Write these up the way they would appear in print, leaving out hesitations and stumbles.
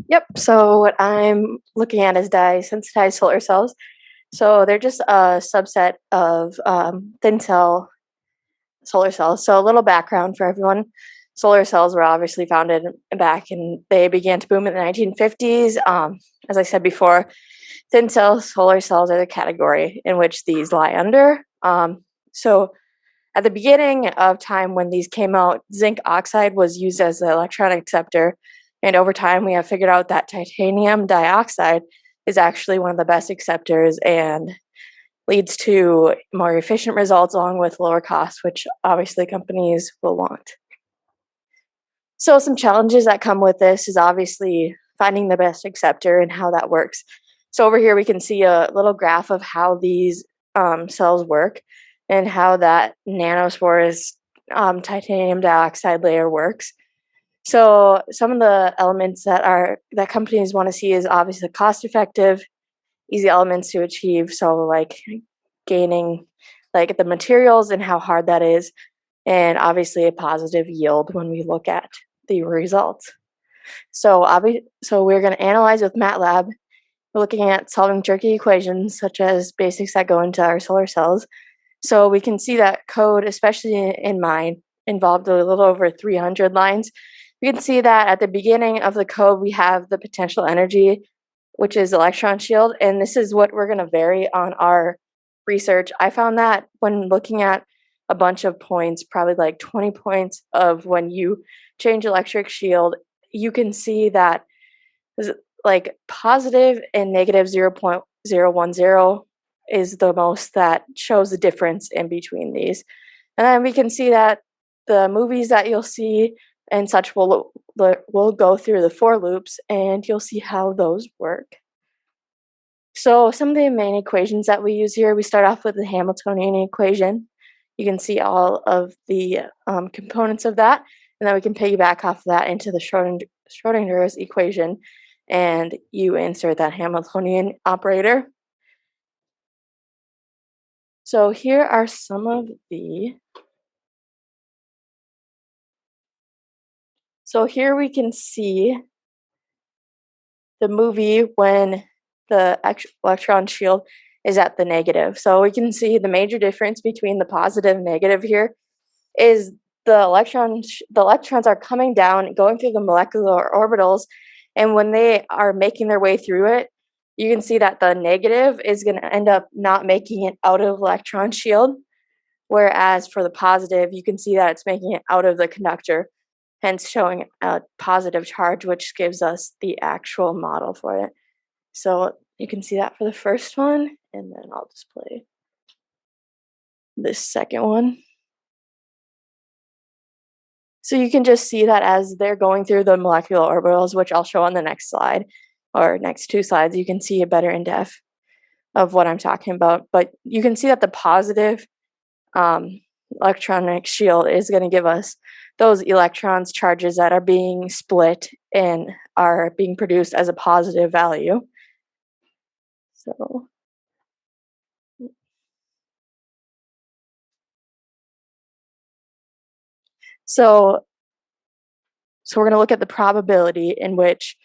Yep. So what I'm looking at is dye-sensitized solar cells. So they're just a subset of thin cell solar cells. So a little background for everyone. Solar cells were obviously founded back and they began to boom in the 1950s. As I said before, thin cell solar cells are the category in which these lie under. So at the beginning of time when these came out, zinc oxide was used as the electron acceptor. And over time, we have figured out that titanium dioxide is actually one of the best acceptors and leads to more efficient results along with lower costs, which obviously companies will want. So, some challenges that come with this is obviously finding the best acceptor and how that works. So, over here, we can see a little graph of how these cells work and how that nanospores titanium dioxide layer works. So, some of the elements that companies want to see is obviously cost effective, easy elements to achieve. So, like gaining like the materials and how hard that is, and obviously a positive yield when we look at the results. So we're going to analyze with MATLAB. We're looking at solving tricky equations such as basics that go into our solar cells. So we can see that code, especially in mine, involved a little over 300 lines. We can see that at the beginning of the code, we have the potential energy, which is electron shield, and this is what we're going to vary on our research. I found that when looking at a bunch of points, probably like 20 points of when you change electric shield, you can see that like positive and negative 0.010 is the most that shows the difference in between these. And then we can see that the movies that you'll see and such will go through the for loops and you'll see how those work. So some of the main equations that we use here, we start off with the Hamiltonian equation. You can see all of the components of that, and then we can piggyback off of that into the Schrodinger's equation, and you insert that Hamiltonian operator. So here are some of the. So here we can see the movie when the electron shield is at the negative. So we can see the major difference between the positive and negative here is the electrons are coming down, going through the molecular orbitals, and when they are making their way through it, you can see that the negative is going to end up not making it out of electron shield, whereas for the positive, you can see that it's making it out of the conductor, hence showing a positive charge, which gives us the actual model for it. So you can see that for the first one, and then I'll display this second one. So you can just see that as they're going through the molecular orbitals, which I'll show on the next slide or next two slides, you can see a better in depth of what I'm talking about. But you can see that the positive electronic shield is going to give us those electrons charges that are being split and are being produced as a positive value. So we're going to look at the probability in which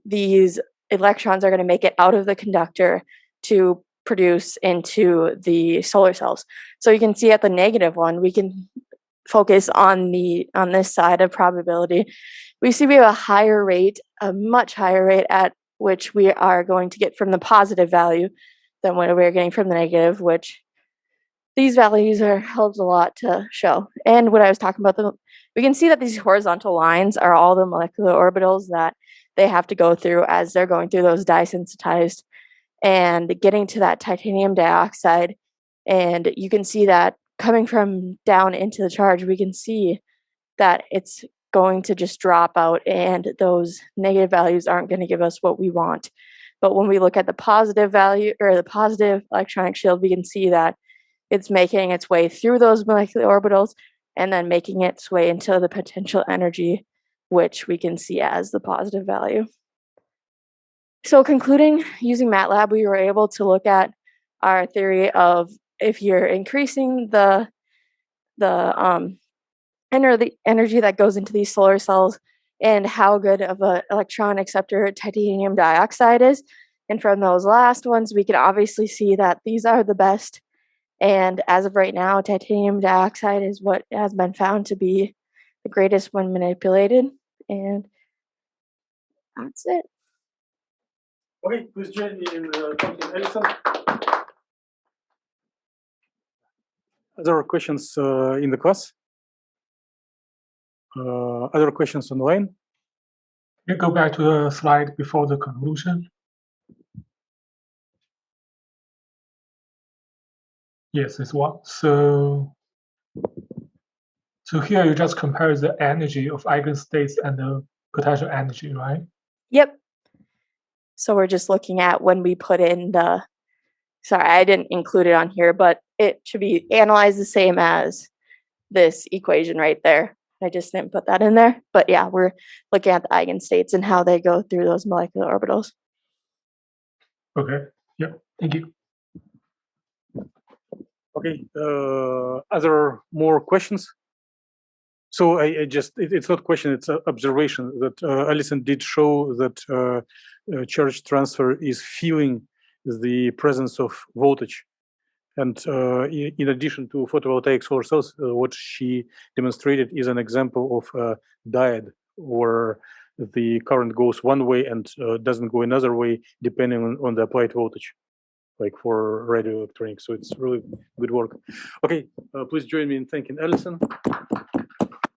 these electrons are going to make it out of the conductor to produce into the solar cells. So you can see at the negative one, we can focus on this side of probability. We see we have a much higher rate at which we are going to get from the positive value than what we're getting from the negative, which these values are helped a lot to show. And what I was talking about, we can see that these horizontal lines are all the molecular orbitals that they have to go through as they're going through those dye-sensitized and getting to that titanium dioxide. And you can see that coming from down into the charge, we can see that it's going to just drop out and those negative values aren't going to give us what we want. But when we look at the positive value or the positive electronic shield, we can see that it's making its way through those molecular orbitals and then making its way into the potential energy, which we can see as the positive value. So concluding, using MATLAB, we were able to look at our theory of if you're increasing the energy that goes into these solar cells, and how good of an electron acceptor titanium dioxide is. And from those last ones, we can obviously see that these are the best. And as of right now, titanium dioxide is what has been found to be the greatest when manipulated. And that's it. Okay, please join me in thanking Alison. Other questions in the class? Other questions online? You go back to the slide before the conclusion. Yes, this one. So here you just compare the energy of eigenstates and the potential energy, right? Yep. So we're just looking at when we put in the, sorry, I didn't include it on here, but it should be analyzed the same as this equation right there. I just didn't put that in there. But yeah, we're looking at the eigenstates and how they go through those molecular orbitals. Okay. Yeah. Thank you. Okay. Other more questions? So I just, it's not question, it's an observation that Alison did show that charge transfer is feeling the presence of voltage. And in addition to photovoltaic solar cells, what she demonstrated is an example of a diode where the current goes one way and doesn't go another way depending on the applied voltage, like for radio electronics. So it's really good work. Okay, please join me in thanking Alison.